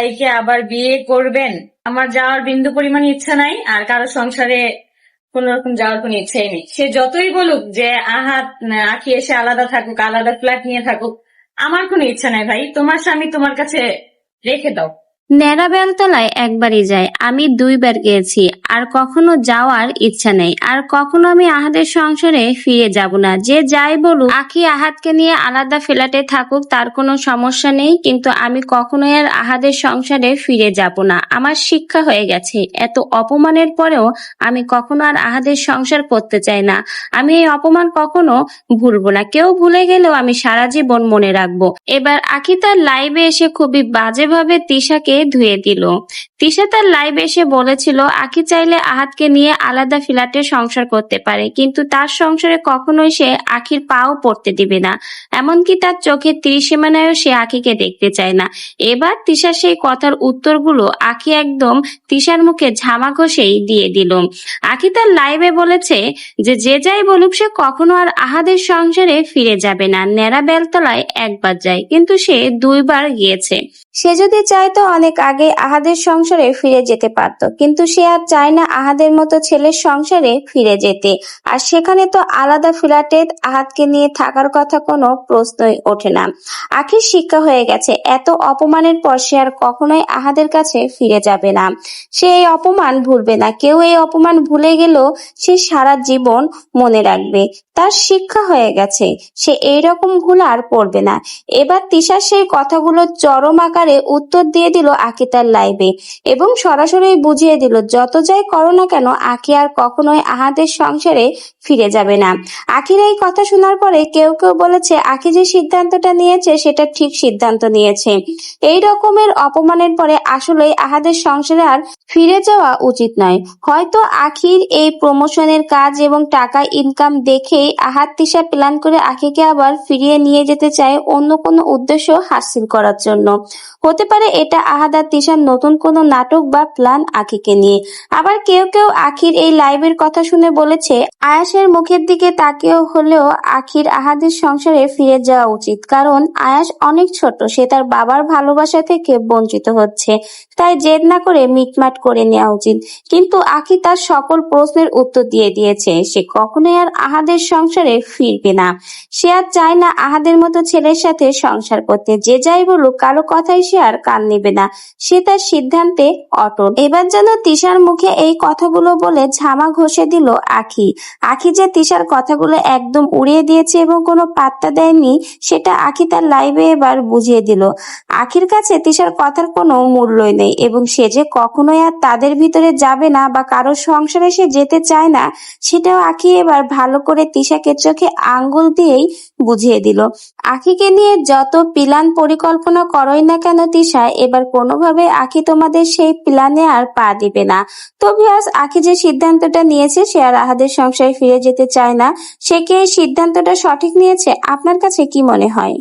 ভাইকে আবার বিয়ে করবেন? আমার যাওয়ার বিন্দু পরিমাণ ইচ্ছা নাই, আর কারো সংসারে কোন রকম যাওয়ার কোনো ইচ্ছাই নেই। সে যতই বলুক যে আখি এসে আলাদা থাকুক, আলাদা ফ্ল্যাট নিয়ে থাকুক, আমার কোনো ইচ্ছা নাই ভাই। তোমার স্বামী তোমার কাছে রেখে দাও। ন্যাড়া বেলতলায় একবারই যাই, আমি 2বার গিয়েছি, আর কখনো যাওয়ার ইচ্ছা নেই। আর কখনো আমি আহাদের সংসারে ফিরে যাব না। যে যাই বলুক, আখি আহাদকে নিয়ে আলাদা ফ্ল্যাটে থাকুক, তার কোনো সমস্যা নেই, কিন্তু আমি কখনোই আর আহাদের সংসারে ফিরে যাব না। আমার শিক্ষা হয়ে গেছে, এত অপমানের পরেও আমি কখনো আর আহাদের সংসার করতে চাই না। আমি এই অপমান কখনো ভুলবো না। কেউ ভুলে গেলেও আমি সারা জীবন মনে রাখবো। এবার আখি তার লাইভে এসে খুবই বাজেভাবে তিশাকে ধুয়ে দিল। তিশা তার লাইভে এসে বলেছিল আখি চাইলে আহাদকে নিয়ে আলাদা ফ্ল্যাটে সংসার করতে পারে, কিন্তু তার সংসারে কখনোই সে আখির পাও পড়তে দিবে না। এমনকি তার চোখের ত্রিসীমানায়ও সে আখিকে দেখতে চায় না। এবার তিশা সেই কথার উত্তরগুলো আখি একদম তিশার মুখে ঝামা ঘষেই দিয়ে দিল। আখি তার লাইভে বলেছে যে যে যাই বলুক, সে কখনো আর আহাদের সংসারে ফিরে যাবে না। ন্যাড়া বেলতলায় একবার যায়, কিন্তু সে 2বার গিয়েছে। সে যদি চাইতো অনেক আগে আহাদের সংসারে ফিরে যেতে পারত, কিন্তু সে আর চায় না আহাদের মতো ছেলের সংসারে ফিরে যেতে। আর সেখানে তো আলাদা ফ্ল্যাটে আহাদকে নিয়ে থাকার কথা কোনো প্রশ্নই ওঠে না। আখির শিক্ষা হয়ে গেছে, এত অপমানের পর সে আর কখনোই আহাদের কাছে ফিরে যাবে না। সে এই অপমান ভুলবে না। কেউ এই অপমান ভুলে গেলেও সে সারা জীবন মনে রাখবে। তার শিক্ষা হয়ে গেছে, সে এইরকম ভুল আর করবে না। এবার তিশা সেই কথাগুলো চরম আকারে উত্তর দিয়ে দিল আখি তার লাইভে, এবং সরাসরি বুঝিয়ে দিল যত যাই করো না কেন আখি আর কখনোই আহাদের সংসারে ফিরে যাবে না। আখির এই কথা শোনার পরে কেউ কেউ বলেছে আখি যে সিদ্ধান্তটা নিয়েছে সেটা ঠিক সিদ্ধান্ত নিয়েছে। এই রকমের অপমানের পরে আসলেই আহাদের সংসারে আর ফিরে যাওয়া উচিত নয়। হয়তো আখির এই প্রমোশনের কাজ এবং টাকা ইনকাম দেখেই আহাদ তিশা প্ল্যান করে আখিকে আবার ফিরিয়ে নিয়ে যেতে চায় অন্য কোনো উদ্দেশ্য হাসিল করার জন্য। হতে পারে এটা আহাদ আর তিশার নতুন কোনো নাটক বা প্ল্যান আখিকে নিয়ে। আবার কেউ কেউ আখির এই লাইভের কথা শুনে বলেছে আয়াসের মুখের দিকে তাকিয়েও হলেও আখির আহাদের সংসারে ফিরে যাওয়া উচিত, কারণ আয়াস অনেক ছোট, সে তার বাবার ভালোবাসা থেকে বঞ্চিত হচ্ছে, তাই জেদ না করে মিটমাট করে নেওয়া উচিত। কিন্তু আখি তার সকল প্রশ্নের উত্তর দিয়ে দিয়েছে, সে কখনোই আর আহাদের সংসারে ফিরবে না। সে আর চায় না আহাদের মতো ছেলের সাথে সংসার করতে। যে যাই বলুক, কারো কথাই সে আর কান নেবে না। সে তার সিদ্ধান্তে অটল। এবার যেন তিশার মুখে এই কথাগুলো বলে ঝামা ঘষে দিল আখি। আখি যে তিশার কথাগুলো একদম উড়িয়ে দিয়েছে এবং কোনো পাত্তা দেয়নি, সেটা আখি তার লাইভে এবার বুঝিয়ে দিল। আখির কাছে তিশার কথার কোনো মূল্যই নেই, এবং সে যে কখনোই আর তাদের ভিতরে যাবে না বা কারোর সংসারে সে যেতে চায় না, সেটাও আখি এবার ভালো করে তিশাকে চোখে আঙ্গুল দিয়েই বুঝিয়ে দিল। আখিকে নিয়ে যত প্ল্যান পরিকল্পনা করোই না কেন তিশা, এবার কোনোভাবে আখি তোমাদের সেই প্ল্যানে আর পা দিবে না। তো ভিউয়ার্স, আখি যে সিদ্ধান্তটা নিয়েছে সে আর আহাদের সংসারে ফিরে যেতে চায় না, সে কি এই সিদ্ধান্তটা সঠিক নিয়েছে? আপনার কাছে কি মনে হয়?